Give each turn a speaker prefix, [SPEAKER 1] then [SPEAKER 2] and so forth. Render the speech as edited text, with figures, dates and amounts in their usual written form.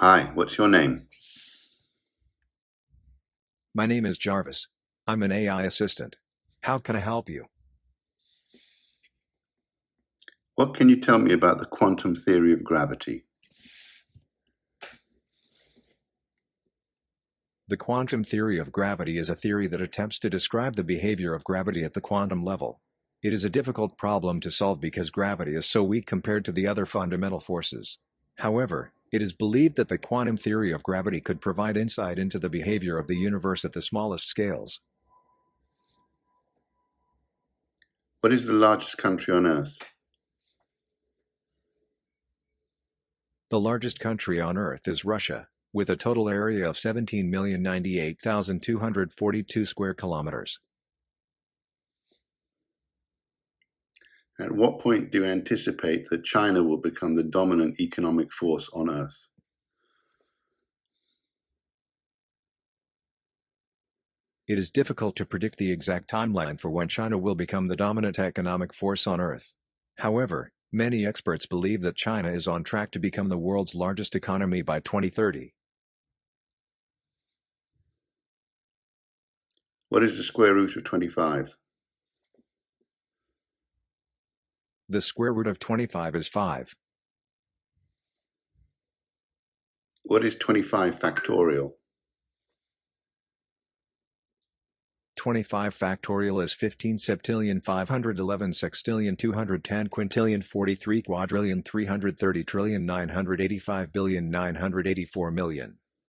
[SPEAKER 1] Hi, what's your name?
[SPEAKER 2] My name is Jarvis. I'm an AI assistant. How can I help you?
[SPEAKER 1] What can you tell me about the quantum theory of gravity?
[SPEAKER 2] The quantum theory of gravity is a theory that attempts to describe the behavior of gravity at the quantum level. It is a difficult problem to solve because gravity is so weak compared to the other fundamental forces. However, it is believed that the quantum theory of gravity could provide insight into the behavior of the universe at the smallest scales.
[SPEAKER 1] What is the largest country on Earth?
[SPEAKER 2] The largest country on Earth is Russia, with a total area of 17,098,242 square kilometers.
[SPEAKER 1] At what point do you anticipate that China will become the dominant economic force on Earth?
[SPEAKER 2] It is difficult to predict the exact timeline for when China will become the dominant economic force on Earth. However, many experts believe that China is on track to become the world's largest economy by 2030.
[SPEAKER 1] What is the square root of 25?
[SPEAKER 2] The square root of 25 is 5.
[SPEAKER 1] What is 25 factorial?
[SPEAKER 2] 25 factorial is 15 septillion 511 sextillion 210 quintillion 43 quadrillion 330 trillion 985 billion 984 million.